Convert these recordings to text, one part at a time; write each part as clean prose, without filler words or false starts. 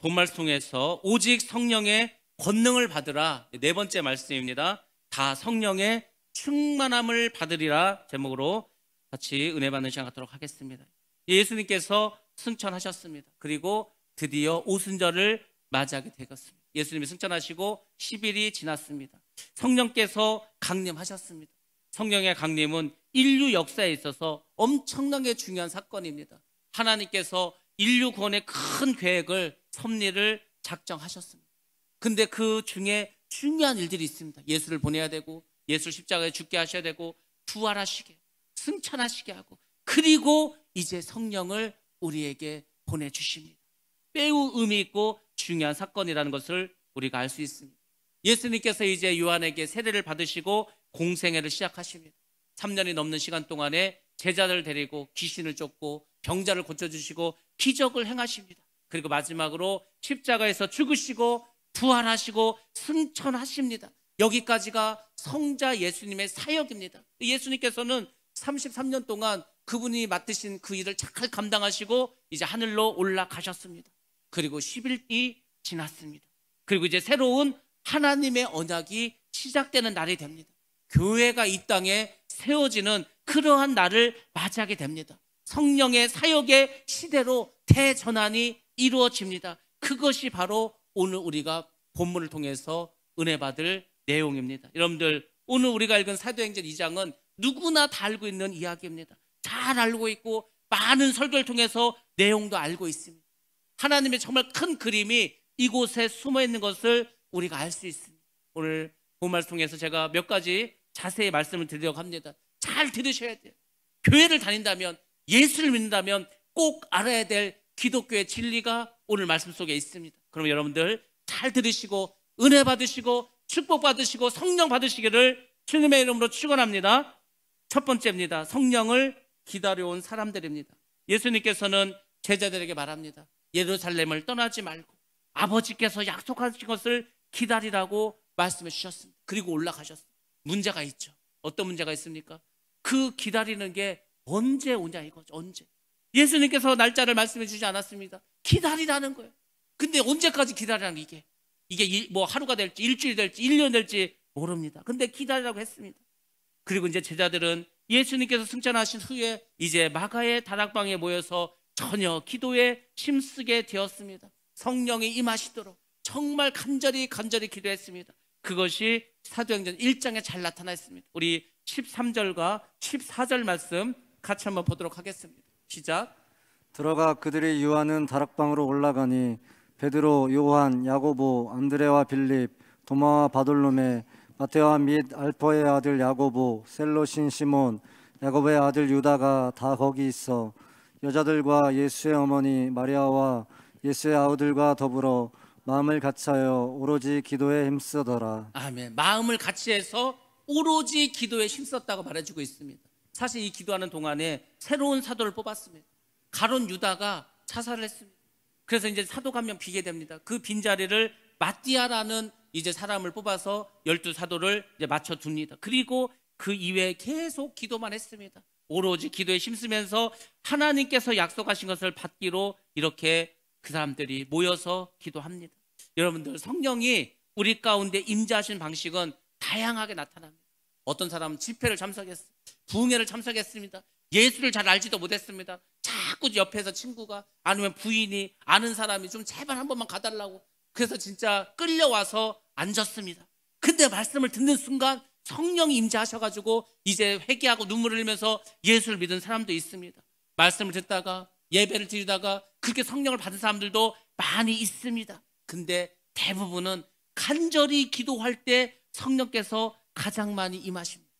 본말 통해서 오직 성령의 권능을 받으라, 네 번째 말씀입니다. 다 성령의 충만함을 받으리라 제목으로 같이 은혜 받는 시간 갖도록 하겠습니다. 예수님께서 승천하셨습니다. 그리고 드디어 오순절을 맞이하게 되었습니다. 예수님이 승천하시고 10일이 지났습니다. 성령께서 강림하셨습니다. 성령의 강림은 인류 역사에 있어서 엄청나게 중요한 사건입니다. 하나님께서 인류 구원의 큰 계획을 섭리를 작정하셨습니다. 근데 그 중에 중요한 일들이 있습니다. 예수를 보내야 되고, 예수를 십자가에 죽게 하셔야 되고, 부활하시게, 승천하시게 하고, 그리고 이제 성령을 우리에게 보내주십니다. 매우 의미 있고 중요한 사건이라는 것을 우리가 알 수 있습니다. 예수님께서 이제 요한에게 세례를 받으시고 공생애를 시작하십니다. 3년이 넘는 시간 동안에 제자들을 데리고 귀신을 쫓고 병자를 고쳐주시고 기적을 행하십니다. 그리고 마지막으로 십자가에서 죽으시고 부활하시고 승천하십니다. 여기까지가 성자 예수님의 사역입니다. 예수님께서는 33년 동안 그분이 맡으신 그 일을 잘 감당하시고 이제 하늘로 올라가셨습니다. 그리고 10일이 지났습니다. 그리고 이제 새로운 하나님의 언약이 시작되는 날이 됩니다. 교회가 이 땅에 세워지는 그러한 날을 맞이하게 됩니다. 성령의 사역의 시대로 대전환이 이루어집니다. 그것이 바로 오늘 우리가 본문을 통해서 은혜 받을 내용입니다. 여러분들, 오늘 우리가 읽은 사도행전 2장은 누구나 다 알고 있는 이야기입니다. 잘 알고 있고 많은 설교를 통해서 내용도 알고 있습니다. 하나님의 정말 큰 그림이 이곳에 숨어 있는 것을 우리가 알 수 있습니다. 오늘 본말을 통해서 제가 몇 가지 자세히 말씀을 드리려고 합니다. 잘 들으셔야 돼요. 교회를 다닌다면, 예수를 믿는다면 꼭 알아야 될 기독교의 진리가 오늘 말씀 속에 있습니다. 그럼 여러분들 잘 들으시고 은혜 받으시고 축복 받으시고 성령 받으시기를 주님의 이름으로 축원합니다. 첫 번째입니다. 성령을 기다려온 사람들입니다. 예수님께서는 제자들에게 말합니다. 예루살렘을 떠나지 말고 아버지께서 약속하신 것을 기다리라고 말씀해 주셨습니다. 그리고 올라가셨습니다. 문제가 있죠. 어떤 문제가 있습니까? 그 기다리는 게 언제 오냐 이거죠. 언제. 예수님께서 날짜를 말씀해 주지 않았습니다. 기다리라는 거예요. 근데 언제까지 기다리라는 이게 뭐 하루가 될지 일주일이 될지 1년 될지 모릅니다. 근데 기다리라고 했습니다. 그리고 이제 제자들은 예수님께서 승천하신 후에 이제 마가의 다락방에 모여서 전혀 기도에 힘쓰게 되었습니다. 성령이 임하시도록 정말 간절히 기도했습니다. 그것이 사도행전 1장에 잘 나타나 있습니다. 우리 13절과 14절 말씀 같이 한번 보도록 하겠습니다. 시작. 들어가 그들이 유하는 다락방으로 올라가니 베드로, 요한, 야고보, 안드레와 빌립, 도마와 바돌로메, 마테와 및 알퍼의 아들 야고보, 셀로신 시몬, 야고보의 아들 유다가 다 거기 있어 여자들과 예수의 어머니 마리아와 예수의 아우들과 더불어 마음을 같이하여 오로지 기도에 힘쓰더라. 아멘. 마음을 같이해서 오로지 기도에 힘썼다고 말해주고 있습니다. 사실 이 기도하는 동안에 새로운 사도를 뽑았습니다. 가룟 유다가 자살을 했습니다. 그래서 이제 사도가 한 명 비게 됩니다. 그 빈자리를 마띠아라는 이제 사람을 뽑아서 12사도를 이제 맞춰둡니다. 그리고 그 이외에 계속 기도만 했습니다. 오로지 기도에 힘쓰면서 하나님께서 약속하신 것을 받기로 이렇게 그 사람들이 모여서 기도합니다. 여러분들, 성령이 우리 가운데 임재하신 방식은 다양하게 나타납니다. 어떤 사람은 집회를 참석했습니다. 부흥회를 참석했습니다. 예수를 잘 알지도 못했습니다. 자꾸 옆에서 친구가 아니면 부인이 아는 사람이 좀 제발 한 번만 가달라고 그래서 진짜 끌려와서 앉았습니다. 근데 말씀을 듣는 순간 성령이 임재하셔가지고 이제 회개하고 눈물을 흘리면서 예수를 믿은 사람도 있습니다. 말씀을 듣다가 예배를 드리다가 그렇게 성령을 받은 사람들도 많이 있습니다. 근데 대부분은 간절히 기도할 때 성령께서 가장 많이 임하십니다.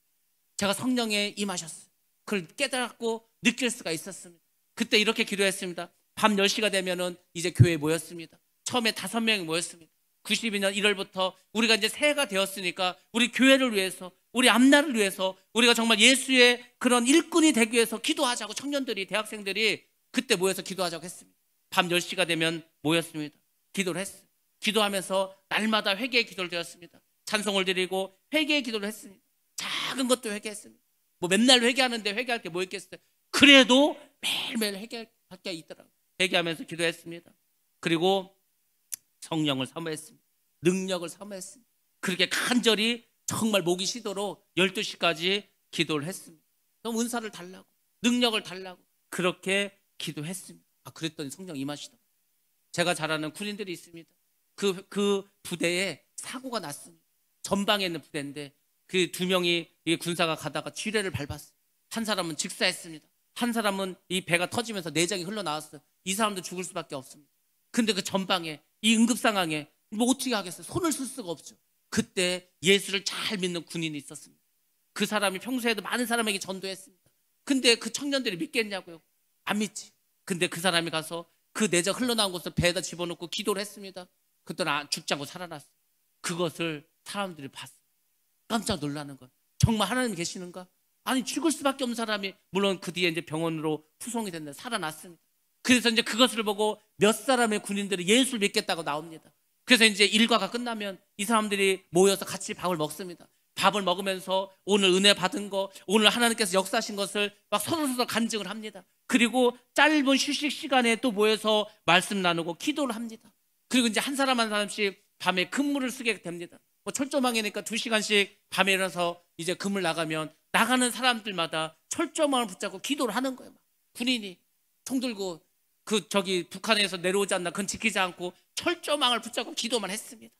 제가 성령에 임하셨어요. 그걸 깨달았고 느낄 수가 있었습니다. 그때 이렇게 기도했습니다. 밤 10시가 되면은 이제 교회에 모였습니다. 처음에 5명이 모였습니다. 92년 1월부터 우리가 이제 새해가 되었으니까 우리 교회를 위해서, 우리 앞날을 위해서, 우리가 정말 예수의 그런 일꾼이 되기 위해서 기도하자고 청년들이, 대학생들이 그때 모여서 기도하자고 했습니다. 밤 10시가 되면 모였습니다. 기도를 했어요. 기도하면서 날마다 회개의 기도를 드렸습니다. 찬송을 드리고 회개의 기도를 했습니다. 작은 것도 회개했습니다. 뭐 맨날 회개하는데 회개할 게 뭐 있겠어요. 그래도 매일매일 회개할 게 있더라고요. 회개하면서 기도했습니다. 그리고 성령을 사모했습니다. 능력을 사모했습니다. 그렇게 간절히 정말 목이 쉬도록 12시까지 기도를 했습니다. 너무 은사를 달라고, 능력을 달라고 그렇게 기도했습니다. 그랬더니 성령 임하시더라고요. 제가 잘 아는 군인들이 있습니다. 그 부대에 사고가 났습니다. 전방에 있는 부대인데 그 두 명이 군사가 가다가 지뢰를 밟았어요. 한 사람은 직사했습니다. 한 사람은 이 배가 터지면서 내장이 흘러나왔어요. 이 사람도 죽을 수밖에 없습니다. 근데 그 전방에 이 응급 상황에 뭐 어떻게 하겠어요? 손을 쓸 수가 없죠. 그때 예수를 잘 믿는 군인이 있었습니다. 그 사람이 평소에도 많은 사람에게 전도했습니다. 근데 그 청년들이 믿겠냐고요? 안 믿지. 근데 그 사람이 가서 그 내장 흘러나온 것을 배에다 집어넣고 기도를 했습니다. 그때는 죽지 않고 살아났어요. 그것을 사람들이 봤어요. 깜짝 놀라는 거. 정말 하나님 계시는가? 아니, 죽을 수밖에 없는 사람이, 물론 그 뒤에 이제 병원으로 후송이 됐는데 살아났습니다. 그래서 이제 그것을 보고 몇 사람의 군인들이 예수를 믿겠다고 나옵니다. 그래서 이제 일과가 끝나면 이 사람들이 모여서 같이 밥을 먹습니다. 밥을 먹으면서 오늘 은혜 받은 거, 오늘 하나님께서 역사하신 것을 막 서로 간증을 합니다. 그리고 짧은 휴식 시간에 또 모여서 말씀 나누고 기도를 합니다. 그리고 이제 한 사람 한 사람씩 밤에 근무를 쓰게 됩니다. 뭐 철조망이니까 2시간씩 밤에 일어나서 이제 근무를 나가면 나가는 사람들마다 철조망을 붙잡고 기도를 하는 거예요. 군인이 총 들고 북한에서 내려오지 않나 그건 지키지 않고 철조망을 붙잡고 기도만 했습니다.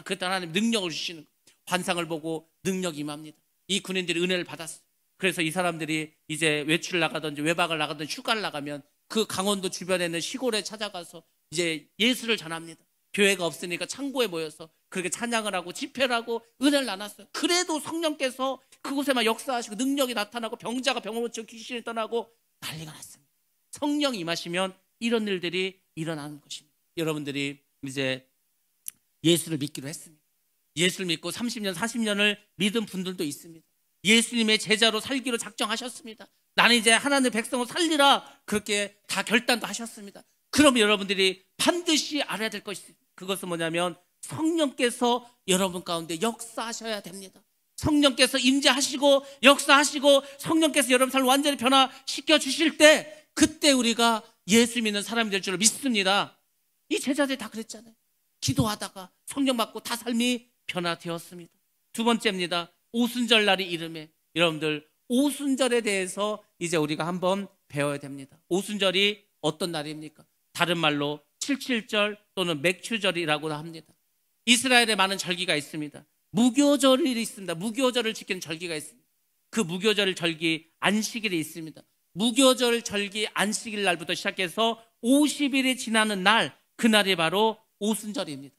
그때 하나님 능력을 주시는 거예요. 환상을 보고 능력이 임합니다. 이 군인들이 은혜를 받았어요. 그래서 이 사람들이 이제 외출을 나가든지 외박을 나가든지 휴가를 나가면 그 강원도 주변에 있는 시골에 찾아가서 이제 예수를 전합니다. 교회가 없으니까 창고에 모여서 그렇게 찬양을 하고 집회를 하고 은혜를 나눴어요. 그래도 성령께서 그곳에만 역사하시고 능력이 나타나고 병자가 병을 고치고 귀신이 떠나고 난리가 났습니다. 성령이 임하시면 이런 일들이 일어나는 것입니다. 여러분들이 이제 예수를 믿기로 했습니다. 예수를 믿고 30년, 40년을 믿은 분들도 있습니다. 예수님의 제자로 살기로 작정하셨습니다. 나는 이제 하나님의 백성을 살리라 그렇게 다 결단도 하셨습니다. 그럼 여러분들이 반드시 알아야 될 것이 그것은 뭐냐면 성령께서 여러분 가운데 역사하셔야 됩니다. 성령께서 임재하시고 역사하시고 성령께서 여러분 삶을 완전히 변화시켜 주실 때 그때 우리가 예수 믿는 사람이 될 줄 믿습니다. 이 제자들이 다 그랬잖아요. 기도하다가 성령 받고 다 삶이 변화되었습니다. 두 번째입니다. 오순절 날이 이름에 여러분들 오순절에 대해서 이제 우리가 한번 배워야 됩니다. 오순절이 어떤 날입니까? 다른 말로 77절 또는 맥추절이라고 합니다. 이스라엘에 많은 절기가 있습니다. 무교절이 있습니다. 무교절을 지키는 절기가 있습니다. 그 무교절 절기 안식일이 있습니다. 무교절 절기 안식일 날부터 시작해서 50일이 지나는 날 그날이 바로 오순절입니다.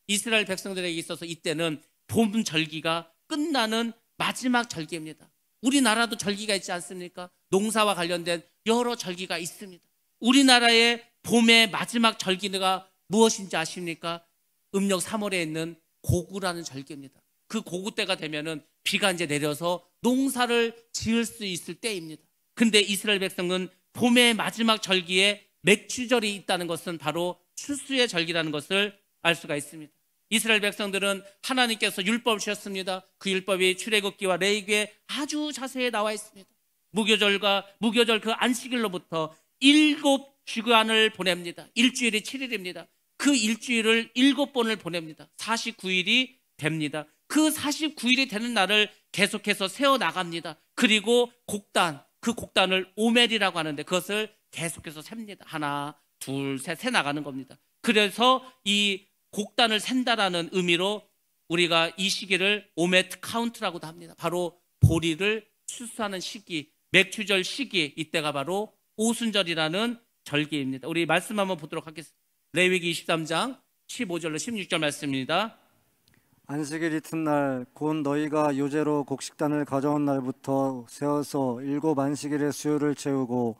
이스라엘 백성들에게 있어서 이때는 봄 절기가 끝나는 마지막 절기입니다. 우리나라도 절기가 있지 않습니까? 농사와 관련된 여러 절기가 있습니다. 우리나라의 봄의 마지막 절기가 무엇인지 아십니까? 음력 3월에 있는 고구라는 절기입니다. 그 고구 때가 되면은 비가 이제 내려서 농사를 지을 수 있을 때입니다. 근데 이스라엘 백성은 봄의 마지막 절기에 맥추절이 있다는 것은 바로 추수의 절기라는 것을 알 수가 있습니다. 이스라엘 백성들은 하나님께서 율법을 주셨습니다. 그 율법이 출애굽기와 레위기에 아주 자세히 나와 있습니다. 무교절 그 안식일로부터 7주간을 보냅니다. 일주일이 7일입니다. 그 일주일을 7번을 보냅니다. 49일이 됩니다. 그 49일이 되는 날을 계속해서 세워나갑니다. 그리고 그 곡단을 오멜이라고 하는데 그것을 계속해서 셉니다. 하나, 둘, 셋, 세 나가는 겁니다. 그래서 이 곡단을 센다라는 의미로 우리가 이 시기를 오메트 카운트라고도 합니다. 바로 보리를 추수하는 시기, 맥추절 시기, 이때가 바로 오순절이라는 절기입니다. 우리 말씀 한번 보도록 하겠습니다. 레위기 23장 15절로 16절 말씀입니다. 안식일 이튿날 곧 너희가 요제로 곡식단을 가져온 날부터 세어서 7 안식일의 수요를 채우고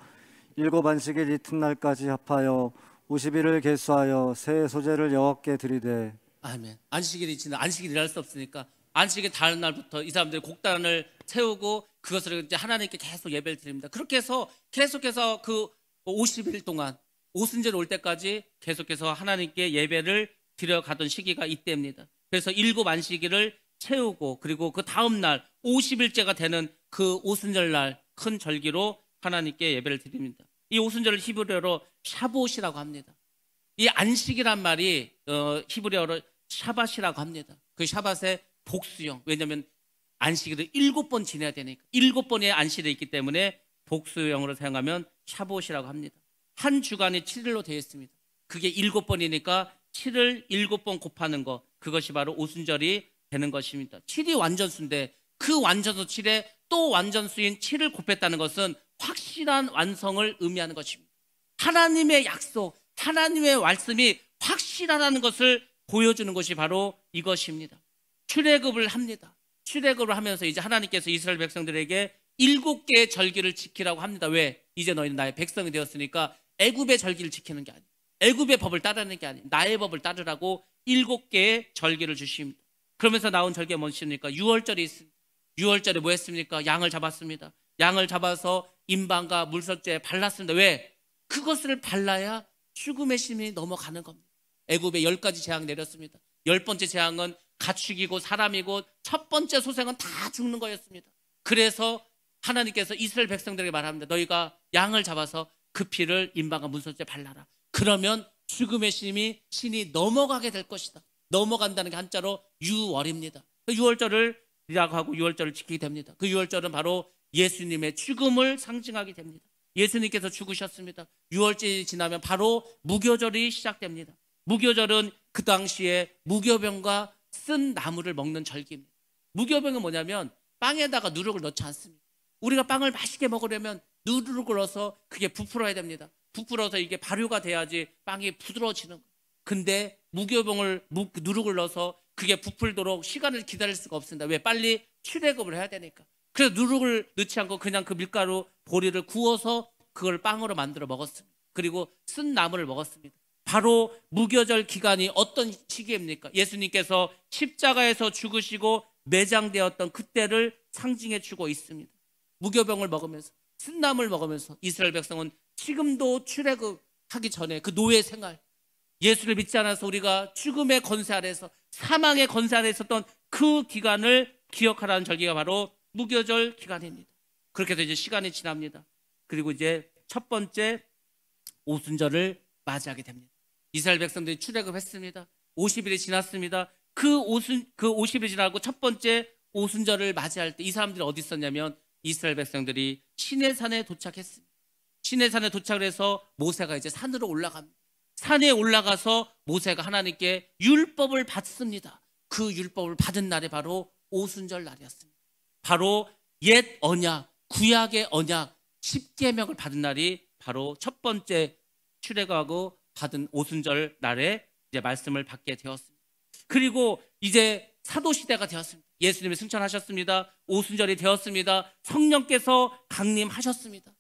7 안식일 이튿날까지 합하여 50일을 계수하여 새 소재를 여호와께 드리되. 아멘. 안식일이 지나 안식일이 일할 수 없으니까 안식일 다른 날부터 이 사람들이 곡단을 세우고 그것을 이제 하나님께 계속 예배를 드립니다. 그렇게 해서 계속해서 그 50일 동안 오순절 올 때까지 계속해서 하나님께 예배를 드려가던 시기가 이때입니다. 그래서 7 안식일을 채우고 그리고 그 다음 날 50일째가 되는 그 오순절 날 큰 절기로 하나님께 예배를 드립니다. 이 오순절을 히브리어로 샤봇이라고 합니다. 이 안식이란 말이 히브리어로 샤밧이라고 합니다. 그 샤밧의 복수형. 왜냐하면 안식일을 7번 지내야 되니까 7번의 안식일이 있기 때문에 복수형으로 사용하면 샤봇이라고 합니다. 한 주간이 7일로 되어 있습니다. 그게 7번이니까 7을 7번 곱하는 거, 그것이 바로 오순절이 되는 것입니다. 7이 완전수인데 그 완전수 7에 또 완전수인 7을 곱했다는 것은 확실한 완성을 의미하는 것입니다. 하나님의 약속, 하나님의 말씀이 확실하다는 것을 보여주는 것이 바로 이것입니다. 출애굽을 합니다. 출애굽을 하면서 이제 하나님께서 이스라엘 백성들에게 7개의 절기를 지키라고 합니다. 왜? 이제 너희는 나의 백성이 되었으니까 애굽의 절기를 지키는 게 아니에요. 애굽의 법을 따르는 게 아니에요. 나의 법을 따르라고 7개의 절기를 주십니다. 그러면서 나온 절기가 무엇입니까? 유월절이 있습니다. 유월절에 뭐 했습니까? 양을 잡았습니다. 양을 잡아서 인방과 물소재에 발랐습니다. 왜? 그것을 발라야 죽음의 심이 넘어가는 겁니다. 애굽에 10가지 재앙 내렸습니다. 10번째 재앙은 가축이고 사람이고 첫 번째 소생은 다 죽는 거였습니다. 그래서 하나님께서 이스라엘 백성들에게 말합니다. 너희가 양을 잡아서 그 피를 인방과 문소재에 발라라. 그러면 죽음의 신이 넘어가게 될 것이다. 넘어간다는 게 한자로 유월입니다. 그 유월절을이라고 하고 유월절을 지키게 됩니다. 그 유월절은 바로 예수님의 죽음을 상징하게 됩니다. 예수님께서 죽으셨습니다. 유월절이 지나면 바로 무교절이 시작됩니다. 무교절은 그 당시에 무교병과 쓴 나무를 먹는 절기입니다. 무교병은 뭐냐면 빵에다가 누룩을 넣지 않습니다. 우리가 빵을 맛있게 먹으려면 누룩을 넣어서 그게 부풀어야 됩니다. 부풀어서 이게 발효가 돼야지 빵이 부드러워지는 거예요. 근데 누룩을 넣어서 그게 부풀도록 시간을 기다릴 수가 없습니다. 왜? 빨리 출애굽을 해야 되니까. 그래서 누룩을 넣지 않고 그냥 그 밀가루 보리를 구워서 그걸 빵으로 만들어 먹었습니다. 그리고 쓴 나무를 먹었습니다. 바로 무교절 기간이 어떤 시기입니까? 예수님께서 십자가에서 죽으시고 매장되었던 그때를 상징해 주고 있습니다. 무교병을 먹으면서 쓴나무를 먹으면서 이스라엘 백성은 지금도 출애굽하기 전에 그 노예 생활, 예수를 믿지 않아서 우리가 죽음의 권세 아래에서 사망의 권세 아래에 있었던 그 기간을 기억하라는 절기가 바로 무교절 기간입니다. 그렇게 해서 이제 시간이 지납니다. 그리고 이제 첫 번째 오순절을 맞이하게 됩니다. 이스라엘 백성들이 출애굽했습니다. 50일이 지났습니다. 그 50일이 지나고 첫 번째 오순절을 맞이할 때 이 사람들이 어디 있었냐면 이스라엘 백성들이 시내산에 도착했습니다. 시내산에 도착을 해서 모세가 이제 산으로 올라갑니다. 산에 올라가서 모세가 하나님께 율법을 받습니다. 그 율법을 받은 날이 바로 오순절 날이었습니다. 바로 옛 언약, 구약의 언약, 십계명을 받은 날이 바로 첫 번째 출애굽하고 받은 오순절 날에 이제 말씀을 받게 되었습니다. 그리고 이제 사도 시대가 되었습니다. 예수님이 승천하셨습니다. 오순절이 되었습니다. 성령께서 강림하셨습니다.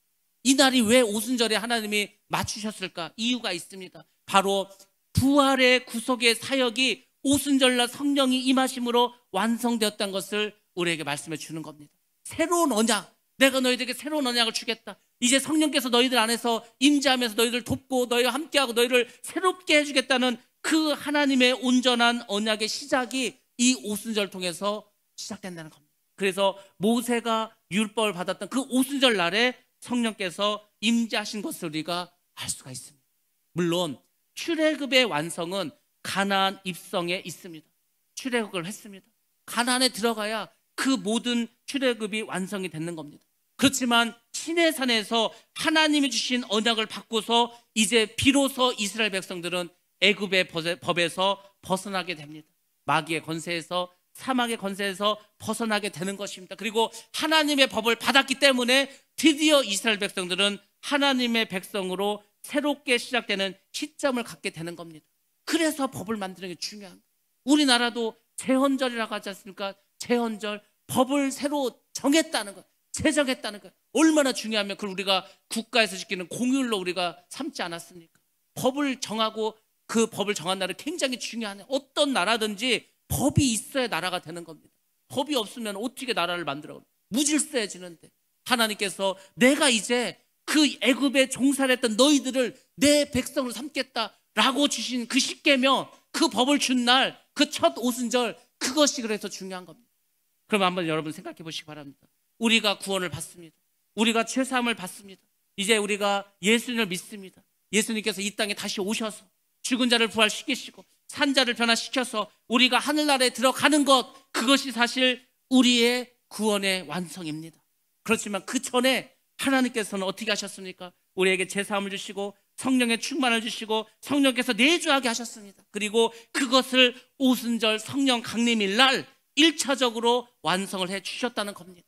이 날이 왜 오순절에 하나님이 맞추셨을까? 이유가 있습니다. 바로 부활의 구속의 사역이 오순절날 성령이 임하심으로 완성되었다는 것을 우리에게 말씀해 주는 겁니다. 새로운 언약, 내가 너희들에게 새로운 언약을 주겠다. 이제 성령께서 너희들 안에서 임재하면서 너희들 돕고 너희와 함께하고 너희를 새롭게 해주겠다는 그 하나님의 온전한 언약의 시작이 이 오순절 통해서 시작된다는 겁니다. 그래서 모세가 율법을 받았던 그 오순절 날에 성령께서 임재하신 것을 우리가 알 수가 있습니다. 물론 출애굽의 완성은 가나안 입성에 있습니다. 출애굽을 했습니다. 가나안에 들어가야 그 모든 출애굽이 완성이 되는 겁니다. 그렇지만 시내산에서 하나님이 주신 언약을 받고서 이제 비로소 이스라엘 백성들은 애굽의 법에서 벗어나게 됩니다. 마귀의 권세에서, 사망의 권세에서 벗어나게 되는 것입니다. 그리고 하나님의 법을 받았기 때문에 드디어 이스라엘 백성들은 하나님의 백성으로 새롭게 시작되는 시점을 갖게 되는 겁니다. 그래서 법을 만드는 게 중요합니다. 우리나라도 제헌절이라고 하지 않습니까? 제헌절, 법을 새로 정했다는 것, 제정했다는 것, 얼마나 중요하면 그걸 우리가 국가에서 지키는 공휴일로 우리가 삼지 않았습니까? 법을 정하고 그 법을 정한 날은 굉장히 중요하네요. 어떤 나라든지 법이 있어야 나라가 되는 겁니다. 법이 없으면 어떻게 나라를 만들어? 무질서해지는데 하나님께서 내가 이제 그 애굽에 종살이 했던 너희들을 내 백성으로 삼겠다라고 주신 그 십계명, 그 법을 준 날, 그 첫 오순절, 그것이 그래서 중요한 겁니다. 그럼 한번 여러분 생각해 보시기 바랍니다. 우리가 구원을 받습니다. 우리가 죄사함을 받습니다. 이제 우리가 예수님을 믿습니다. 예수님께서 이 땅에 다시 오셔서 죽은 자를 부활시키시고 산자를 변화시켜서 우리가 하늘나라에 들어가는 것, 그것이 사실 우리의 구원의 완성입니다. 그렇지만 그 전에 하나님께서는 어떻게 하셨습니까? 우리에게 제사함을 주시고 성령의 충만을 주시고 성령께서 내주하게 하셨습니다. 그리고 그것을 오순절 성령 강림일 날 1차적으로 완성을 해 주셨다는 겁니다.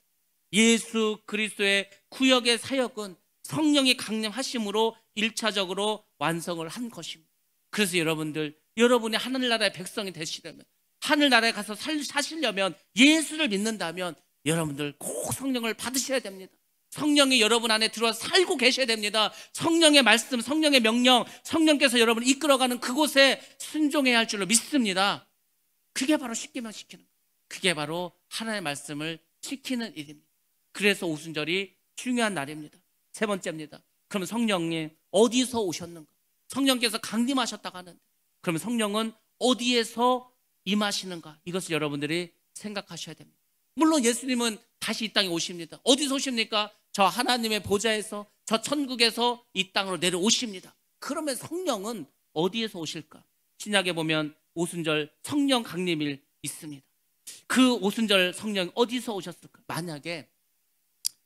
예수 그리스도의 구역의 사역은 성령이 강림하심으로 1차적으로 완성을 한 것입니다. 그래서 여러분이 하늘나라의 백성이 되시려면, 하늘나라에 가서 사시려면, 예수를 믿는다면 여러분들 꼭 성령을 받으셔야 됩니다. 성령이 여러분 안에 들어와서 살고 계셔야 됩니다. 성령의 말씀, 성령의 명령, 성령께서 여러분을 이끌어가는 그곳에 순종해야 할 줄로 믿습니다. 그게 바로 십계명 지키는 거예요. 그게 바로 하나님의 말씀을 지키는 일입니다. 그래서 오순절이 중요한 날입니다. 세 번째입니다. 그러면 성령이 어디서 오셨는가? 성령께서 강림하셨다고 하는데, 그러면 성령은 어디에서 임하시는가? 이것을 여러분들이 생각하셔야 됩니다. 물론 예수님은 다시 이 땅에 오십니다. 어디서 오십니까? 저 하나님의 보좌에서, 저 천국에서 이 땅으로 내려오십니다. 그러면 성령은 어디에서 오실까? 신약에 보면 오순절 성령 강림일 있습니다. 그 오순절 성령이 어디서 오셨을까? 만약에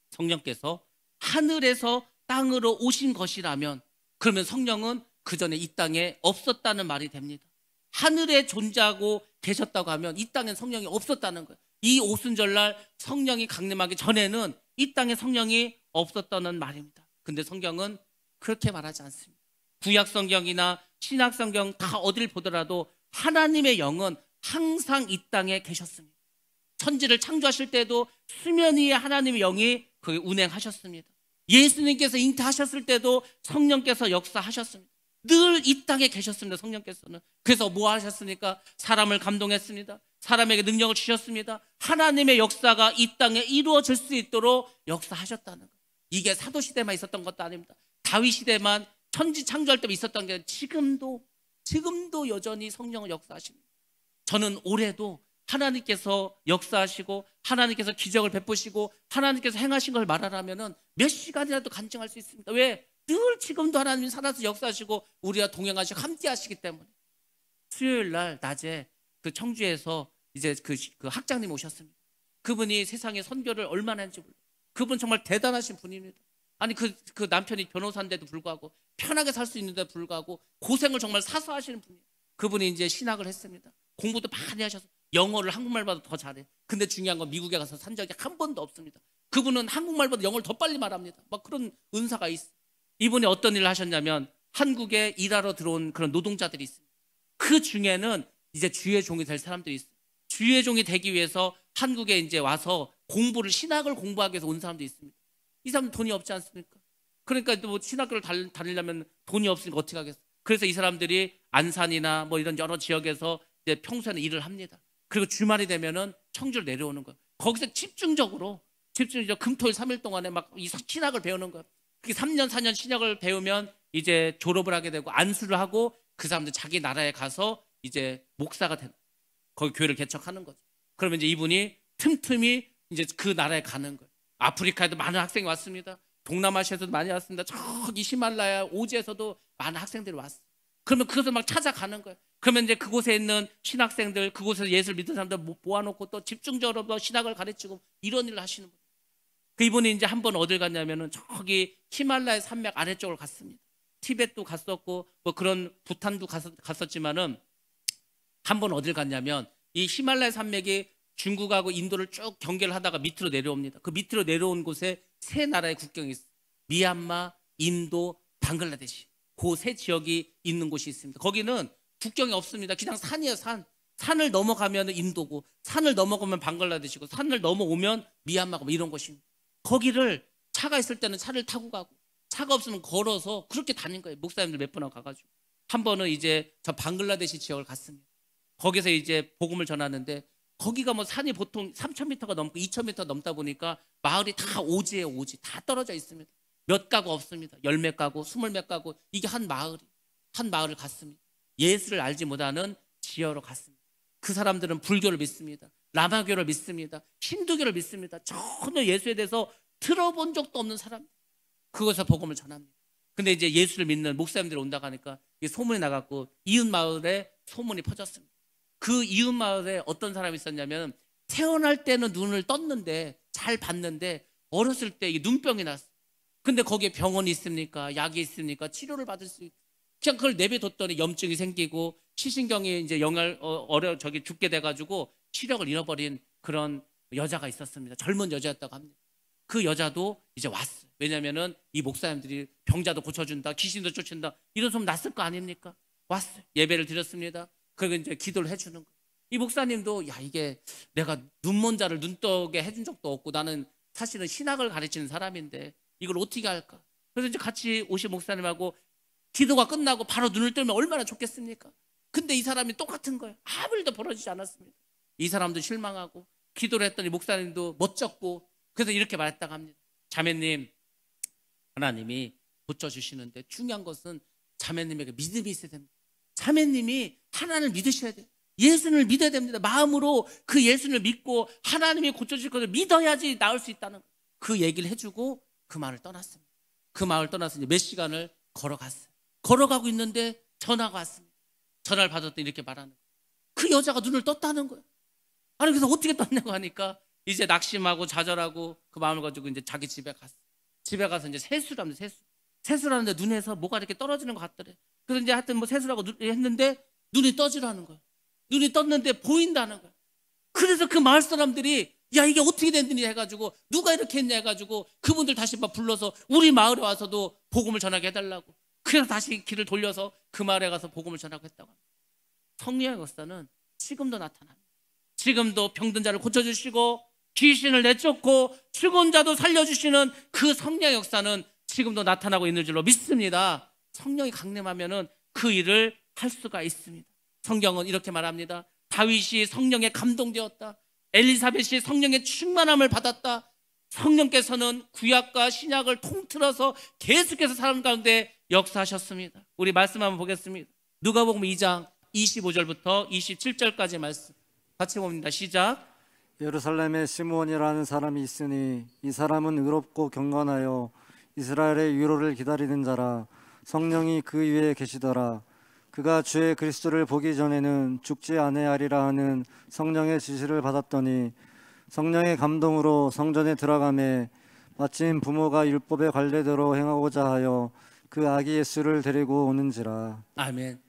성령께서 하늘에서 땅으로 오신 것이라면, 그러면 성령은 그 전에 이 땅에 없었다는 말이 됩니다. 하늘에 존재하고 계셨다고 하면 이 땅엔 성령이 없었다는 거예요. 이 오순절날 성령이 강림하기 전에는 이 땅에 성령이 없었다는 말입니다. 근데 성경은 그렇게 말하지 않습니다. 구약 성경이나 신약 성경 다 어딜 보더라도 하나님의 영은 항상 이 땅에 계셨습니다. 천지를 창조하실 때도 수면 위에 하나님의 영이 거기 운행하셨습니다. 예수님께서 잉태하셨을 때도 성령께서 역사하셨습니다. 늘 이 땅에 계셨습니다. 성령께서는. 그래서 뭐 하셨습니까? 사람을 감동했습니다. 사람에게 능력을 주셨습니다. 하나님의 역사가 이 땅에 이루어질 수 있도록 역사하셨다는 거예요. 이게 사도시대만 있었던 것도 아닙니다. 다윗시대만, 천지 창조할 때 있었던 게 지금도 여전히 성령을 역사하십니다. 저는 올해도 하나님께서 역사하시고 하나님께서 기적을 베푸시고 하나님께서 행하신 걸 말하라면 몇 시간이라도 간증할 수 있습니다. 왜? 늘 지금도 하나님이 살아서 역사하시고 우리와 동행하시고 함께 하시기 때문에. 수요일 날 낮에 그 청주에서 이제 그 학장님 오셨습니다. 그분이 세상에 선교를 얼마나 했는지 몰라요. 그분 정말 대단하신 분입니다. 아니 그 남편이 변호사인데도 불구하고 편하게 살 수 있는데도 불구하고 고생을 정말 사서 하시는 분이에요. 그분이 이제 신학을 했습니다. 공부도 많이 하셔서 영어를 한국말보다 더 잘해. 근데 중요한 건 미국에 가서 산 적이 한 번도 없습니다. 그분은 한국말보다 영어를 더 빨리 말합니다. 막 그런 은사가 있어요. 이분이 어떤 일을 하셨냐면 한국에 일하러 들어온 그런 노동자들이 있습니다. 그 중에는 이제 주의 종이 될 사람들이 있어요. 주의 종이 되기 위해서 한국에 이제 와서 신학을 공부하기 위해서 온 사람들이 있습니다. 이 사람은 돈이 없지 않습니까? 그러니까 또 뭐 신학교를 다니려면 돈이 없으니까 어떻게 하겠어요? 그래서 이 사람들이 안산이나 뭐 이런 여러 지역에서 이제 평소에는 일을 합니다. 그리고 주말이 되면은 청주를 내려오는 거예요. 거기서 집중적으로 금토일 3일 동안에 막 이 신학을 배우는 거예요. 그게 3년 4년 신학을 배우면 이제 졸업을 하게 되고 안수를 하고 그 사람들 자기 나라에 가서 이제 목사가 되는, 거기 교회를 개척하는 거죠. 그러면 이제 이분이 틈틈이 이제 그 나라에 가는 거예요. 아프리카에도 많은 학생이 왔습니다. 동남아시아에서도 많이 왔습니다. 저기 히말라야 오지에서도 많은 학생들이 왔어요. 그러면 그것을 막 찾아가는 거예요. 그러면 이제 그곳에 있는 신학생들, 그곳에서 예수를 믿는 사람들 모아놓고 또 집중적으로 또 신학을 가르치고 이런 일을 하시는 거예요. 그 이분이 이제 한 번 어딜 갔냐면은 저기 히말라야 산맥 아래쪽으로 갔습니다. 티벳도 갔었고 뭐 그런 부탄도 갔었지만은 한 번 어딜 갔냐면 이 히말라야 산맥이 중국하고 인도를 쭉 경계를 하다가 밑으로 내려옵니다. 그 밑으로 내려온 곳에 세 나라의 국경이 있어요. 미얀마, 인도, 방글라데시. 그 세 지역이 있는 곳이 있습니다. 거기는 국경이 없습니다. 그냥 산이에요, 산. 산을 넘어가면 인도고, 산을 넘어가면 방글라데시고, 산을 넘어오면 미얀마고 뭐 이런 곳입니다. 거기를 차가 있을 때는 차를 타고 가고, 차가 없으면 걸어서 그렇게 다닌 거예요. 목사님들 몇 분 가가지고. 한 번은 이제 저 방글라데시 지역을 갔습니다. 거기서 이제 복음을 전하는데 거기가 뭐 산이 보통 3,000m가 넘고 2,000m 넘다 보니까 마을이 다 오지예요, 오지. 다 떨어져 있습니다. 몇 가구 없습니다. 10몇 가구, 20몇 가구. 이게 한 마을을 갔습니다. 예수를 알지 못하는 지역으로 갔습니다. 그 사람들은 불교를 믿습니다. 라마교를 믿습니다. 힌두교를 믿습니다. 전혀 예수에 대해서 들어본 적도 없는 사람. 그것에서 복음을 전합니다. 근데 이제 예수를 믿는 목사님들이 온다고 하니까 이게 소문이 나갖고 이웃 마을에 소문이 퍼졌습니다. 그 이웃 마을에 어떤 사람이 있었냐면 태어날 때는 눈을 떴는데 잘 봤는데 어렸을 때 이게 눈병이 났어. 근데 거기에 병원이 있습니까? 약이 있습니까? 치료를 받을 수 있... 그냥 그걸 내버려뒀더니 염증이 생기고 시신경이 이제 죽게 돼가지고 시력을 잃어버린 그런 여자가 있었습니다. 젊은 여자였다고 합니다. 그 여자도 이제 왔어요. 왜냐면은 이 목사님들이 병자도 고쳐준다, 귀신도 쫓는다 이런 소문 났을 거 아닙니까? 왔어요. 예배를 드렸습니다. 그리고 이제 기도를 해주는 거예요. 이 목사님도 야 이게 내가 눈먼 자를 눈 뜨게 해준 적도 없고 나는 사실은 신학을 가르치는 사람인데 이걸 어떻게 할까? 그래서 이제 같이 오신 목사님하고 기도가 끝나고 바로 눈을 뜨면 얼마나 좋겠습니까? 근데 이 사람이 똑같은 거예요. 아무 일도 벌어지지 않았습니다. 이 사람도 실망하고 기도를 했더니 목사님도 멋졌고 그래서 이렇게 말했다고 합니다. 자매님, 하나님이 고쳐주시는데 중요한 것은 자매님에게 믿음이 있어야 됩니다. 자매님이 하나님을 믿으셔야 돼요. 예수를 믿어야 됩니다. 마음으로 그 예수를 믿고 하나님이 고쳐주실 것을 믿어야지 나을 수 있다는 거예요. 그 얘기를 해주고 그 마을을 떠났습니다. 그 마을 떠나서 이제 몇 시간을 걸어갔어요. 걸어가고 있는데 전화가 왔습니다. 전화를 받았더니 이렇게 말하는 거예요. 그 여자가 눈을 떴다는 거예요. 아니 그래서 어떻게 떴냐고 하니까 이제 낙심하고 좌절하고 그 마음을 가지고 이제 자기 집에 갔어. 집에 가서 이제 세수를 합니다. 세수를 하는데 눈에서 뭐가 이렇게 떨어지는 것 같더래. 그래서 이제 하여튼 뭐 세수라고 했는데 눈이 떠지라는 거예요. 눈이 떴는데 보인다는 거예요. 그래서 그 마을 사람들이 야 이게 어떻게 됐느냐 해가지고 누가 이렇게 했냐 해가지고 그분들 다시 막 불러서 우리 마을에 와서도 복음을 전하게 해달라고. 그래서 다시 길을 돌려서 그 마을에 가서 복음을 전하고 했다고 합니다. 성령의 역사는 지금도 나타납니다. 지금도 병든 자를 고쳐주시고 귀신을 내쫓고 죽은 자도 살려주시는 그 성령의 역사는 지금도 나타나고 있는 줄로 믿습니다. 성령이 강림하면은 그 일을 할 수가 있습니다. 성경은 이렇게 말합니다. 다윗이 성령에 감동되었다. 엘리사벳이 성령의 충만함을 받았다. 성령께서는 구약과 신약을 통틀어서 계속해서 사람 가운데 역사하셨습니다. 우리 말씀 한번 보겠습니다. 누가복음 2장 25절부터 27절까지 말씀 같이 봅니다. 시작. 예루살렘에 시므온이라는 사람이 있으니 이 사람은 의롭고 경건하여 이스라엘의 위로를 기다리는 자라. 성령이 그 위에 계시더라. 그가 주의 그리스도를 보기 전에는 죽지 아니하리라 하는 성령의 지시를 받았더니 성령의 감동으로 성전에 들어가매 마침 부모가 율법의 관례대로 행하고자 하여 그 아기 예수를 데리고 오는지라. 아멘.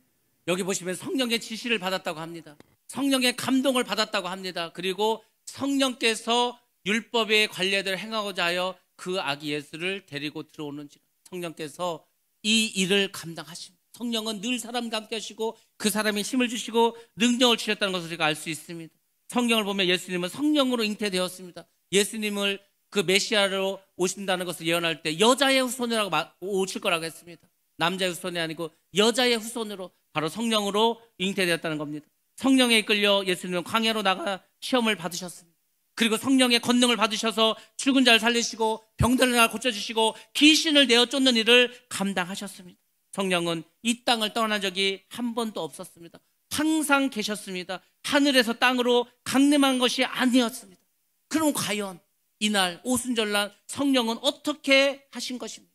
여기 보시면 성령의 지시를 받았다고 합니다. 성령의 감동을 받았다고 합니다. 그리고 성령께서 율법의 관례대로 행하고자 하여 그 아기 예수를 데리고 들어오는지라. 성령께서 이 일을 감당하십니다. 성령은 늘 사람과 함께 하시고 그 사람이 힘을 주시고 능력을 주셨다는 것을 우리가 알 수 있습니다. 성경을 보면 예수님은 성령으로 잉태되었습니다. 예수님을 그 메시아로 오신다는 것을 예언할 때 여자의 후손이라고 오실 거라고 했습니다. 남자의 후손이 아니고 여자의 후손으로 바로 성령으로 잉태되었다는 겁니다. 성령에 이끌려 예수님은 광야로 나가 시험을 받으셨습니다. 그리고 성령의 권능을 받으셔서 죽은 자를 살리시고 병들은 자를 고쳐주시고 귀신을 내어 쫓는 일을 감당하셨습니다. 성령은 이 땅을 떠난 적이 한 번도 없었습니다. 항상 계셨습니다. 하늘에서 땅으로 강림한 것이 아니었습니다. 그럼 과연 이날 오순절날 성령은 어떻게 하신 것입니까?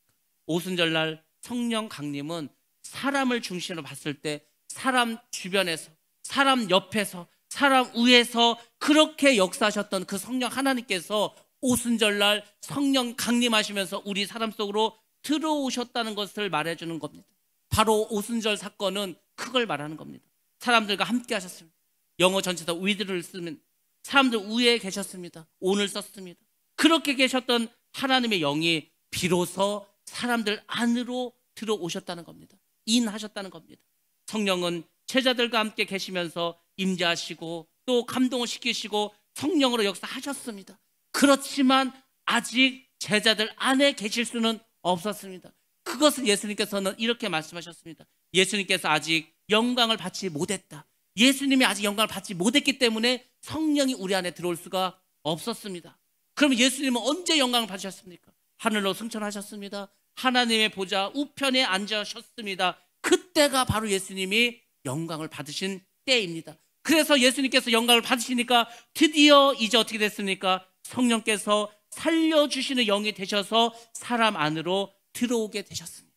오순절날 성령 강림은 사람을 중심으로 봤을 때 사람 주변에서, 사람 옆에서, 사람 위에서 그렇게 역사하셨던 그 성령 하나님께서 오순절날 성령 강림하시면서 우리 사람 속으로 들어오셨다는 것을 말해주는 겁니다. 바로 오순절 사건은 그걸 말하는 겁니다. 사람들과 함께 하셨습니다. 영어 전체에서 with를 쓰면 사람들 위에 계셨습니다. on을 썼습니다. 그렇게 계셨던 하나님의 영이 비로소 사람들 안으로 들어오셨다는 겁니다. 인하셨다는 겁니다. 성령은 제자들과 함께 계시면서 임재하시고 또 감동을 시키시고 성령으로 역사하셨습니다. 그렇지만 아직 제자들 안에 계실 수는 없었습니다. 그것을 예수님께서는 이렇게 말씀하셨습니다. 예수님께서 아직 영광을 받지 못했다. 예수님이 아직 영광을 받지 못했기 때문에 성령이 우리 안에 들어올 수가 없었습니다. 그럼 예수님은 언제 영광을 받으셨습니까? 하늘로 승천하셨습니다. 하나님의 보좌 우편에 앉으셨습니다. 그때가 바로 예수님이 영광을 받으신 때입니다. 그래서 예수님께서 영광을 받으시니까 드디어 이제 어떻게 됐습니까? 성령께서 살려주시는 영이 되셔서 사람 안으로 들어오게 되셨습니다.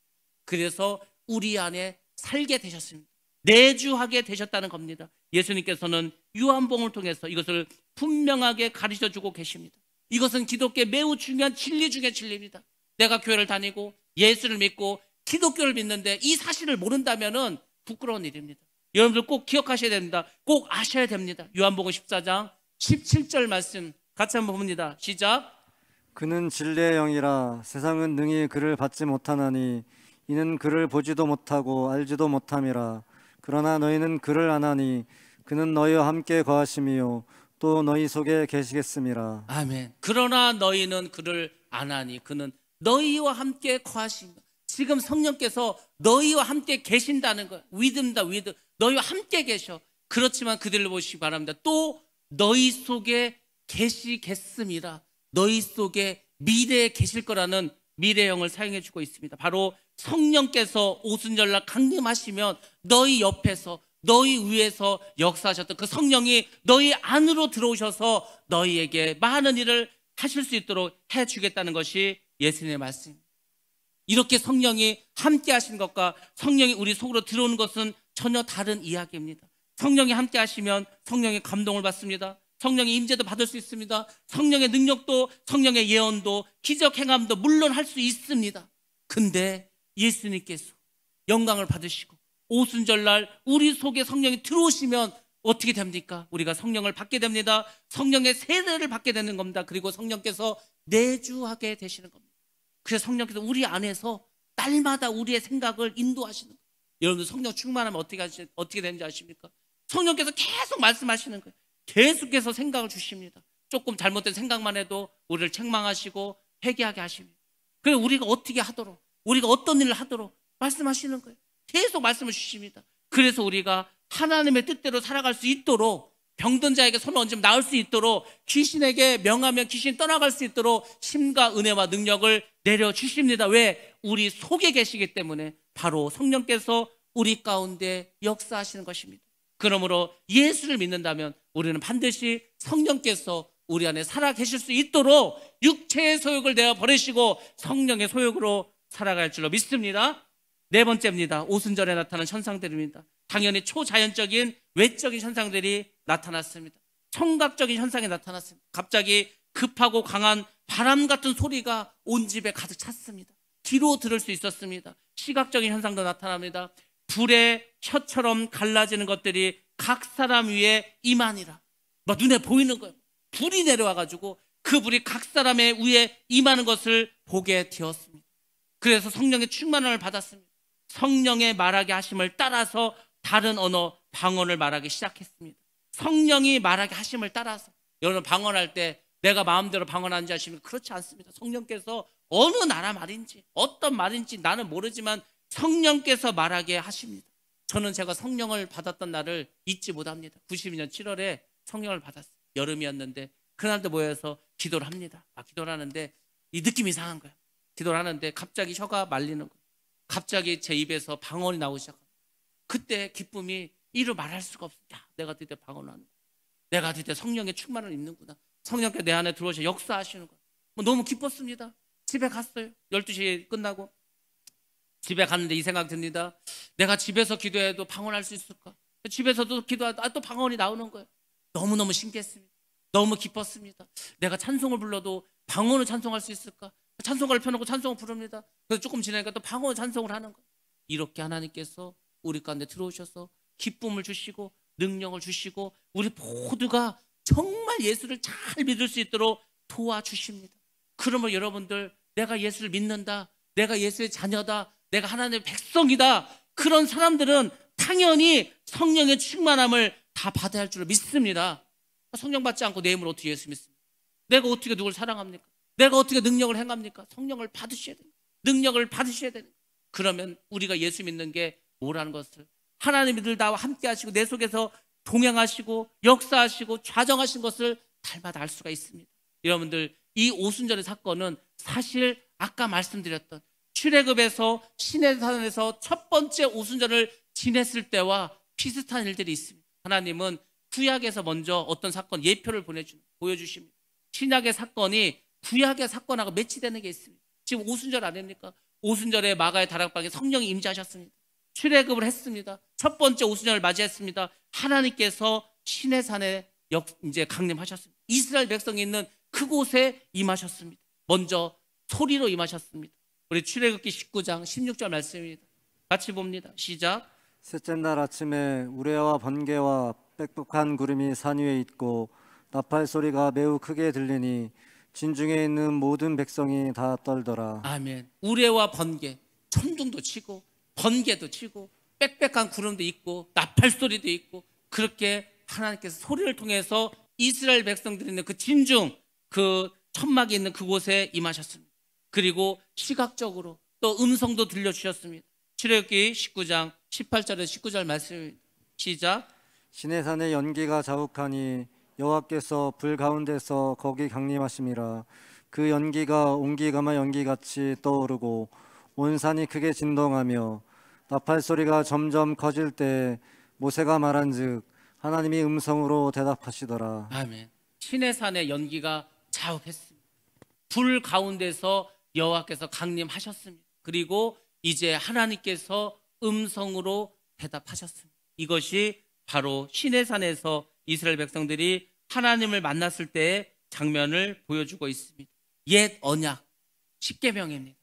그래서 우리 안에 살게 되셨습니다. 내주하게 되셨다는 겁니다. 예수님께서는 요한복음을 통해서 이것을 분명하게 가르쳐주고 계십니다. 이것은 기독교의 매우 중요한 진리 중의 진리입니다. 내가 교회를 다니고 예수를 믿고 기독교를 믿는데 이 사실을 모른다면 부끄러운 일입니다. 여러분들 꼭 기억하셔야 됩니다. 꼭 아셔야 됩니다. 요한복음 14장 17절 말씀 같이 한번 봅니다. 시작. 그는 진리의 영이라 세상은 능히 그를 받지 못하나니 이는 그를 보지도 못하고 알지도 못함이라. 그러나 너희는 그를 아나니 그는 너희와 함께 거하심이요 또 너희 속에 계시겠음이라. 아멘. 그러나 너희는 그를 아나니 그는 너희와 함께 거하십니다. 지금 성령께서 너희와 함께 계신다는 거예요. 위드입니다. 위드. 너희와 함께 계셔. 그렇지만 그들을 보시기 바랍니다. 또 너희 속에 계시겠습니다. 너희 속에 미래에 계실 거라는 미래형을 사용해 주고 있습니다. 바로 성령께서 오순절날 강림하시면 너희 옆에서 너희 위에서 역사하셨던 그 성령이 너희 안으로 들어오셔서 너희에게 많은 일을 하실 수 있도록 해주겠다는 것이 예수님의 말씀입니다. 이렇게 성령이 함께 하신 것과 성령이 우리 속으로 들어오는 것은 전혀 다른 이야기입니다. 성령이 함께 하시면 성령의 감동을 받습니다. 성령의 임재도 받을 수 있습니다. 성령의 능력도 성령의 예언도 기적 행함도 물론 할 수 있습니다. 근데 예수님께서 영광을 받으시고 오순절날 우리 속에 성령이 들어오시면 어떻게 됩니까? 우리가 성령을 받게 됩니다. 성령의 세례를 받게 되는 겁니다. 그리고 성령께서 내주하게 되시는 겁니다. 그래서 성령께서 우리 안에서 날마다 우리의 생각을 인도하시는 거예요. 여러분들 성령 충만하면 어떻게 되는지 아십니까? 성령께서 계속 말씀하시는 거예요. 계속해서 생각을 주십니다. 조금 잘못된 생각만 해도 우리를 책망하시고 회개하게 하십니다. 그래서 우리가 어떻게 하도록, 우리가 어떤 일을 하도록 말씀하시는 거예요. 계속 말씀을 주십니다. 그래서 우리가 하나님의 뜻대로 살아갈 수 있도록, 병든 자에게 손을 얹으면 나을 수 있도록, 귀신에게 명하면 귀신이 떠나갈 수 있도록 힘과 은혜와 능력을 내려주십니다. 왜? 우리 속에 계시기 때문에 바로 성령께서 우리 가운데 역사하시는 것입니다. 그러므로 예수를 믿는다면 우리는 반드시 성령께서 우리 안에 살아 계실 수 있도록 육체의 소욕을 내어 버리시고 성령의 소욕으로 살아갈 줄로 믿습니다. 네 번째입니다. 오순절에 나타난 현상들입니다. 당연히 초자연적인 외적인 현상들이 나타났습니다. 청각적인 현상이 나타났습니다. 갑자기 급하고 강한 바람 같은 소리가 온 집에 가득 찼습니다. 귀로 들을 수 있었습니다. 시각적인 현상도 나타납니다. 불의 혀처럼 갈라지는 것들이 각 사람 위에 임하니라. 막 눈에 보이는 거예요. 불이 내려와가지고 그 불이 각 사람의 위에 임하는 것을 보게 되었습니다. 그래서 성령의 충만함을 받았습니다. 성령의 말하게 하심을 따라서 다른 언어, 방언을 말하기 시작했습니다. 성령이 말하게 하심을 따라서. 여러분 방언할 때 내가 마음대로 방언하는지 아십니까? 그렇지 않습니다. 성령께서 어느 나라 말인지 어떤 말인지 나는 모르지만 성령께서 말하게 하십니다. 저는 제가 성령을 받았던 날을 잊지 못합니다. 92년 7월에 성령을 받았어요. 여름이었는데 그날도 모여서 기도를 합니다. 기도를 하는데 이 느낌이 이상한 거예요. 기도를 하는데 갑자기 혀가 말리는 거예요. 갑자기 제 입에서 방언이 나오기 시작합니다. 그때 기쁨이 이루 말할 수가 없습니다. 내가 드디어 방언을 하는 거야. 내가 드디어 성령의 충만을 입는구나. 성령께서 내 안에 들어오셔서 역사하시는 거예요. 너무 기뻤습니다. 집에 갔어요. 12시에 끝나고 집에 갔는데 이 생각 듭니다. 내가 집에서 기도해도 방언할 수 있을까? 집에서도 기도하다 또 방언이 나오는 거예요. 너무너무 신기했습니다. 너무 기뻤습니다. 내가 찬송을 불러도 방언을 찬송할 수 있을까? 찬송가를 펴놓고 찬송을 부릅니다. 그래서 조금 지나니까 또 방언 찬송을 하는 거예요. 이렇게 하나님께서 우리 가운데 들어오셔서 기쁨을 주시고 능력을 주시고 우리 모두가 정말 예수를 잘 믿을 수 있도록 도와주십니다. 그러면 여러분들 내가 예수를 믿는다, 내가 예수의 자녀다, 내가 하나님의 백성이다, 그런 사람들은 당연히 성령의 충만함을 다 받아야 할 줄 믿습니다. 성령 받지 않고 내 힘으로 어떻게 예수 믿습니까? 내가 어떻게 누굴 사랑합니까? 내가 어떻게 능력을 행합니까? 성령을 받으셔야 됩니다. 능력을 받으셔야 됩니다. 그러면 우리가 예수 믿는 게 뭐라는 것을 하나님이 늘 나와 함께 하시고 내 속에서 동행하시고 역사하시고 좌정하신 것을 달마다 알 수가 있습니다. 여러분들 이 오순절의 사건은 사실 아까 말씀드렸던 출애굽에서 시내산에서 첫 번째 오순절을 지냈을 때와 비슷한 일들이 있습니다. 하나님은 구약에서 먼저 어떤 사건 예표를 보여주십니다. 신약의 사건이 구약의 사건하고 매치되는 게 있습니다. 지금 오순절 아닙니까? 오순절에 마가의 다락방에 성령이 임재하셨습니다. 출애굽을 했습니다. 첫 번째 오순절을 맞이했습니다. 하나님께서 시내산에 이제 강림하셨습니다. 이스라엘 백성이 있는 그곳에 임하셨습니다. 먼저 소리로 임하셨습니다. 우리 출애굽기 19장 16절 말씀입니다. 같이 봅니다. 시작. 셋째 날 아침에 우레와 번개와 빽빽한 구름이 산 위에 있고 나팔 소리가 매우 크게 들리니 진중에 있는 모든 백성이 다 떨더라. 아멘. 우레와 번개, 천둥도 치고 번개도 치고 빽빽한 구름도 있고 나팔 소리도 있고, 그렇게 하나님께서 소리를 통해서 이스라엘 백성들이 있는 그 진중, 그 천막이 있는 그곳에 임하셨습니다. 그리고 시각적으로 또 음성도 들려주셨습니다. 출애굽기 19장 18절에서 19절 말씀입니다. 시작. 시내산의 연기가 자욱하니 여호와께서 불 가운데서 거기 강림하심이라. 그 연기가 옹기가마 연기같이 떠오르고 온 산이 크게 진동하며 나팔 소리가 점점 커질 때 모세가 말한즉 하나님이 음성으로 대답하시더라. 아멘. 시내산의 연기가 자욱했습니다. 불 가운데서 여호와께서 강림하셨습니다. 그리고 이제 하나님께서 음성으로 대답하셨습니다. 이것이 바로 시내산에서 이스라엘 백성들이 하나님을 만났을 때의 장면을 보여주고 있습니다. 옛 언약, 십계명입니다.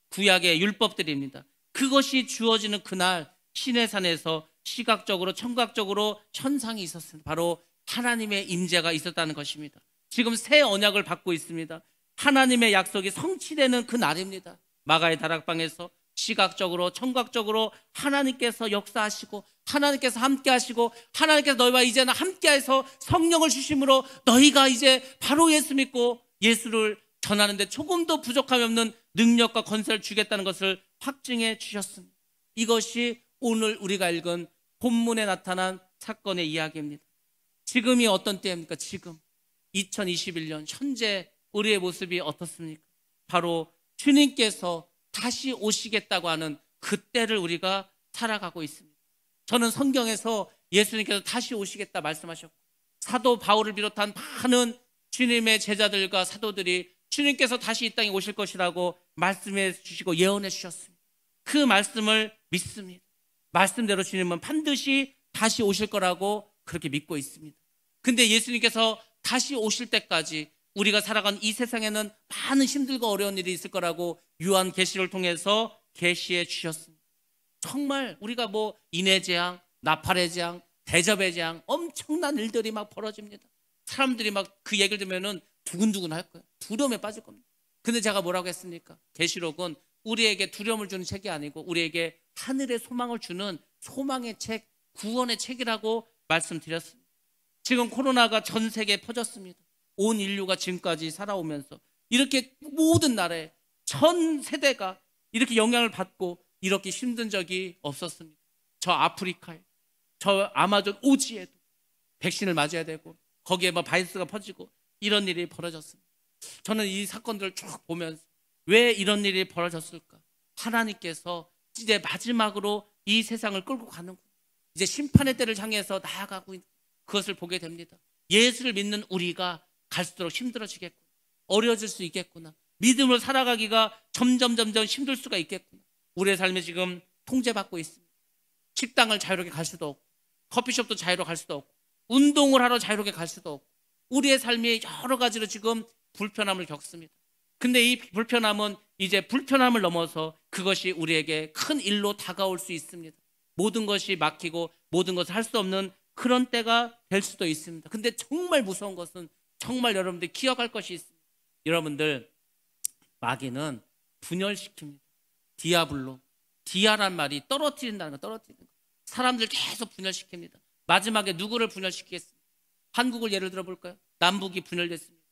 구약의 율법들입니다. 그것이 주어지는 그날 시내산에서 시각적으로 청각적으로 현상이 있었습니다. 바로 하나님의 임재가 있었다는 것입니다. 지금 새 언약을 받고 있습니다. 하나님의 약속이 성취되는 그 날입니다. 마가의 다락방에서 시각적으로 청각적으로 하나님께서 역사하시고 하나님께서 함께하시고 하나님께서 너희와 이제는 함께해서 성령을 주심으로 너희가 이제 바로 예수 믿고 예수를 전하는데 조금도 부족함이 없는 능력과 권세를 주겠다는 것을 확증해 주셨습니다. 이것이 오늘 우리가 읽은 본문에 나타난 사건의 이야기입니다. 지금이 어떤 때입니까? 지금 2021년 현재 우리의 모습이 어떻습니까? 바로 주님께서 다시 오시겠다고 하는 그때를 우리가 살아가고 있습니다. 저는 성경에서 예수님께서 다시 오시겠다 말씀하셨고, 사도 바울을 비롯한 많은 주님의 제자들과 사도들이 주님께서 다시 이 땅에 오실 것이라고 말씀해 주시고 예언해 주셨습니다. 그 말씀을 믿습니다. 말씀대로 주님은 반드시 다시 오실 거라고 그렇게 믿고 있습니다. 근데 예수님께서 다시 오실 때까지 우리가 살아가는 이 세상에는 많은 힘들고 어려운 일이 있을 거라고 요한계시를 통해서 계시해 주셨습니다. 정말 우리가 뭐 인해재앙, 나팔의 재앙, 대접의 재앙, 엄청난 일들이 막 벌어집니다. 사람들이 막 그 얘기를 들으면은 두근두근 할 거예요. 두려움에 빠질 겁니다. 근데 제가 뭐라고 했습니까? 계시록은 우리에게 두려움을 주는 책이 아니고 우리에게 하늘의 소망을 주는 소망의 책, 구원의 책이라고 말씀드렸습니다. 지금 코로나가 전 세계에 퍼졌습니다. 온 인류가 지금까지 살아오면서 이렇게 모든 나라에 전 세대가 이렇게 영향을 받고 이렇게 힘든 적이 없었습니다. 저 아프리카에, 저 아마존 오지에도 백신을 맞아야 되고 거기에 뭐 바이러스가 퍼지고 이런 일이 벌어졌습니다. 저는 이 사건들을 쭉 보면서 왜 이런 일이 벌어졌을까? 하나님께서 이제 마지막으로 이 세상을 끌고 가는구나. 이제 심판의 때를 향해서 나아가고 있는 그것을 보게 됩니다. 예수를 믿는 우리가 갈수록 힘들어지겠구나. 어려워질 수 있겠구나. 믿음으로 살아가기가 점점 힘들 수가 있겠구나. 우리의 삶이 지금 통제받고 있습니다. 식당을 자유롭게 갈 수도 없고 커피숍도 자유롭게 갈 수도 없고 운동을 하러 자유롭게 갈 수도 없고 우리의 삶이 여러 가지로 지금 불편함을 겪습니다. 근데 이 불편함은 이제 불편함을 넘어서 그것이 우리에게 큰 일로 다가올 수 있습니다. 모든 것이 막히고 모든 것을 할 수 없는 그런 때가 될 수도 있습니다. 근데 정말 무서운 것은 정말 여러분들 기억할 것이 있습니다. 여러분들 마귀는 분열시킵니다. 디아블로, 디아란 말이 떨어뜨린다는 거, 떨어뜨리는 거. 사람들 계속 분열시킵니다. 마지막에 누구를 분열시키겠습니까? 한국을 예를 들어 볼까요? 남북이 분열됐습니다.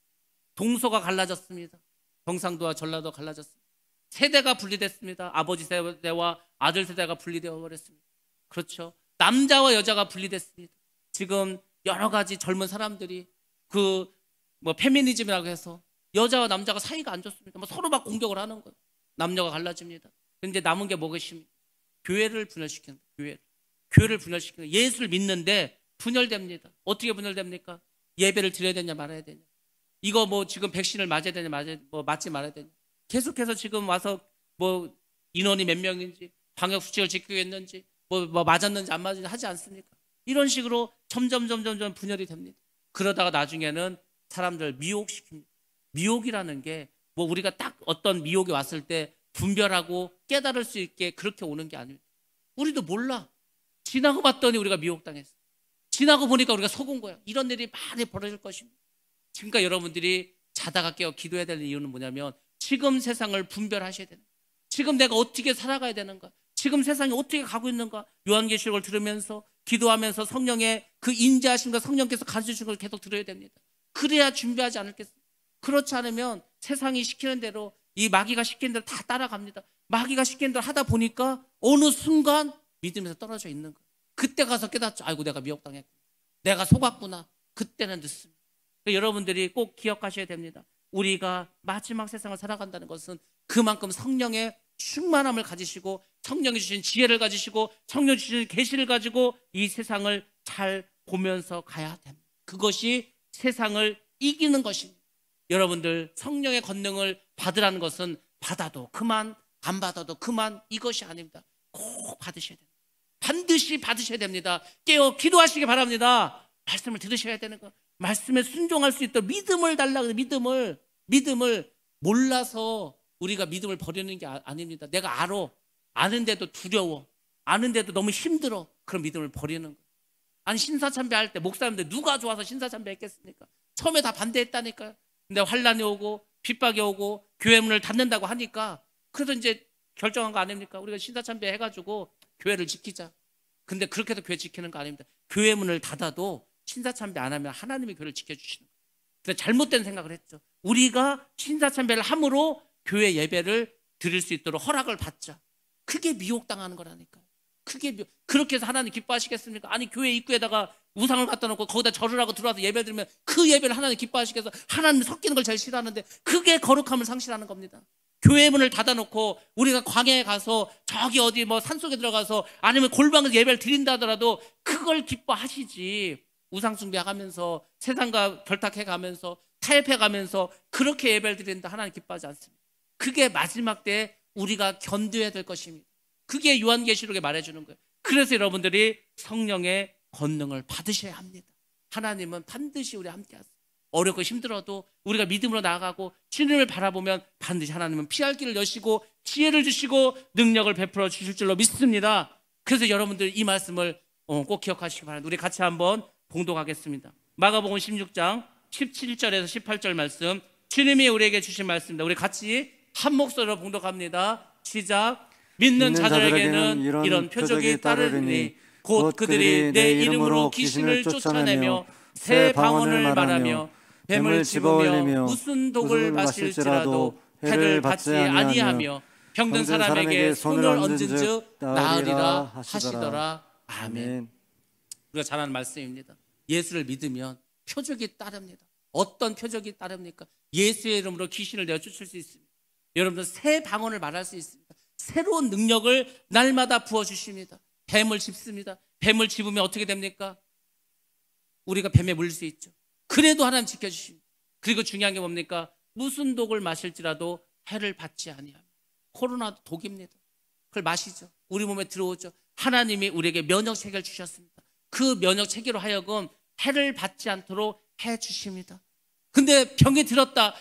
동서가 갈라졌습니다. 경상도와 전라도 갈라졌습니다. 세대가 분리됐습니다. 아버지 세대와 아들 세대가 분리되어 버렸습니다. 그렇죠. 남자와 여자가 분리됐습니다. 지금 여러 가지 젊은 사람들이 그 뭐 페미니즘이라고 해서 여자와 남자가 사이가 안 좋습니다. 뭐 서로 막 공격을 하는 거예요. 남녀가 갈라집니다. 근데 남은 게 무엇입니까? 교회를 분열시키는 거예요. 교회를 분열시키는 거예요. 예수를 믿는데 분열됩니다. 어떻게 분열됩니까? 예배를 드려야 되냐 말아야 되냐. 이거 뭐 지금 백신을 맞아야 되냐 맞지 말아야 되냐. 계속해서 지금 와서 뭐 인원이 몇 명인지, 방역 수칙을 지키고 있는지, 뭐 맞았는지 안 맞았는지 하지 않습니까? 이런 식으로 점점 분열이 됩니다. 그러다가 나중에는 사람들 미혹시킵니다. 미혹이라는 게 뭐 우리가 딱 어떤 미혹이 왔을 때 분별하고 깨달을 수 있게 그렇게 오는 게 아닙니다. 우리도 몰라. 지나고 봤더니 우리가 미혹당했어. 지나고 보니까 우리가 속은 거야. 이런 일이 많이 벌어질 것입니다. 그러니까 여러분들이 자다가 깨어 기도해야 될 이유는 뭐냐면 지금 세상을 분별하셔야 되는 거예요. 지금 내가 어떻게 살아가야 되는가, 지금 세상이 어떻게 가고 있는가, 요한계시록을 들으면서 기도하면서 성령의 그 인자하심과 성령께서 가르쳐주신 걸 계속 들어야 됩니다. 그래야 준비하지 않을겠습니까? 그렇지 않으면 세상이 시키는 대로, 이 마귀가 시키는 대로 다 따라갑니다. 마귀가 시키는 대로 하다 보니까 어느 순간 믿음에서 떨어져 있는 거예요. 그때 가서 깨닫죠. 아이고, 내가 미혹당했구나, 내가 속았구나. 그때는 늦습니다. 그러니까 여러분들이 꼭 기억하셔야 됩니다. 우리가 마지막 세상을 살아간다는 것은 그만큼 성령의 충만함을 가지시고, 성령이 주신 지혜를 가지시고, 성령이 주신 계시를 가지고 이 세상을 잘 보면서 가야 됩니다. 그것이 세상을 이기는 것입니다. 여러분들, 성령의 권능을 받으라는 것은 받아도 그만, 안 받아도 그만, 이것이 아닙니다. 꼭 받으셔야 됩니다. 반드시 받으셔야 됩니다. 깨어 기도하시기 바랍니다. 말씀을 들으셔야 되는 거, 말씀에 순종할 수 있도록 믿음을 달라고 해요. 믿음을 몰라서 우리가 믿음을 버리는 게 아닙니다. 내가 알아, 아는데도 두려워, 아는데도 너무 힘들어, 그런 믿음을 버리는 거예요. 아니, 신사참배 할 때 목사님들 누가 좋아서 신사참배 했겠습니까? 처음에 다 반대했다니까요. 근데 환란이 오고 핍박이 오고 교회 문을 닫는다고 하니까, 그래서 이제 결정한 거 아닙니까? 우리가 신사참배 해가지고 교회를 지키자. 근데 그렇게 해서 교회 지키는 거 아닙니다. 교회 문을 닫아도 신사참배 안 하면 하나님이 교회를 지켜주시는 거예요. 그래서 잘못된 생각을 했죠. 우리가 신사참배를 함으로 교회 예배를 드릴 수 있도록 허락을 받자. 그게 미혹당하는 거라니까요. 그렇게 해서 하나님 기뻐하시겠습니까? 아니, 교회 입구에다가 우상을 갖다 놓고 거기다 절을 하고 들어와서 예배 드리면 그 예배를 하나님 기뻐하시겠어? 하나님 섞이는 걸 제일 싫어하는데 그게 거룩함을 상실하는 겁니다. 교회 문을 닫아놓고 우리가 광야에 가서 저기 어디 뭐 산속에 들어가서 아니면 골방에서 예배를 드린다 하더라도 그걸 기뻐하시지, 우상 숭배하면서 세상과 결탁해가면서 타협해가면서 그렇게 예배를 드린다 하나님 기뻐하지 않습니다. 그게 마지막 때에 우리가 견뎌야 될 것입니다. 그게 요한계시록에 말해주는 거예요. 그래서 여러분들이 성령의 권능을 받으셔야 합니다. 하나님은 반드시 우리와 함께 하세요. 어렵고 힘들어도 우리가 믿음으로 나아가고 주님을 바라보면 반드시 하나님은 피할 길을 여시고 지혜를 주시고 능력을 베풀어 주실 줄로 믿습니다. 그래서 여러분들 이 말씀을 꼭 기억하시기 바랍니다. 우리 같이 한번 봉독하겠습니다. 마가복음 16장 17절에서 18절 말씀, 주님이 우리에게 주신 말씀입니다. 우리 같이 한 목소리로 봉독합니다. 시작. 믿는 자들에게는 이런 표적이 따르리니 곧 그들이 내 이름으로 귀신을 쫓아내며 새 방언을 말하며 뱀을 집어올리며 무슨 독을 마실지라도 해를 받지 아니하며 병든 사람에게 손을 얹은즉 나으리라 하시더라. 아멘. 우리가 잘 아는 말씀입니다. 예수를 믿으면 표적이 따릅니다. 어떤 표적이 따릅니까? 예수의 이름으로 귀신을 내쫓을 수 있습니다. 여러분들, 새 방언을 말할 수 있습니다. 새로운 능력을 날마다 부어주십니다. 뱀을 짚습니다. 뱀을 집으면 어떻게 됩니까? 우리가 뱀에 물릴 수 있죠. 그래도 하나님 지켜주십니다. 그리고 중요한 게 뭡니까? 무슨 독을 마실지라도 해를 받지 아니하며. 코로나도 독입니다. 그걸 마시죠. 우리 몸에 들어오죠. 하나님이 우리에게 면역 체계를 주셨습니다. 그 면역 체계로 하여금 해를 받지 않도록 해주십니다. 근데 병이 들었다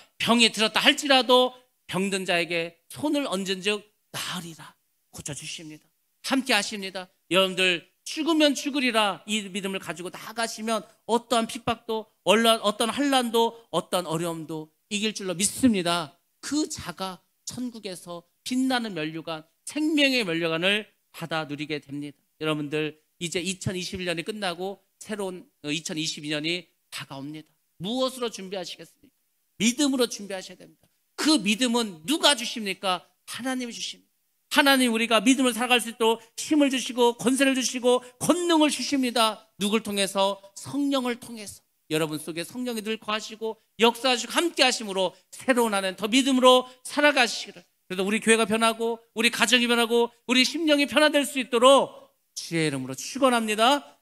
할지라도 병든 자에게 손을 얹은즉 나으리라 고쳐주십니다. 함께 하십니다. 여러분들, 죽으면 죽으리라 이 믿음을 가지고 나가시면 어떠한 핍박도, 어떤 환난도, 어떤 어려움도 이길 줄로 믿습니다. 그 자가 천국에서 빛나는 면류관, 생명의 면류관을 받아 누리게 됩니다. 여러분들, 이제 2021년이 끝나고 새로운 2022년이 다가옵니다. 무엇으로 준비하시겠습니까? 믿음으로 준비하셔야 됩니다. 그 믿음은 누가 주십니까? 하나님이 주십니다. 하나님, 우리가 믿음을 살아갈 수 있도록 힘을 주시고 권세를 주시고 권능을 주십니다. 누굴 통해서? 성령을 통해서. 여러분 속에 성령이 늘 거하시고 역사하시고 함께 하심으로 새로운 한 해 더 믿음으로 살아가시기를. 그래서 우리 교회가 변하고 우리 가정이 변하고 우리 심령이 변화될 수 있도록 주의 이름으로 축원합니다.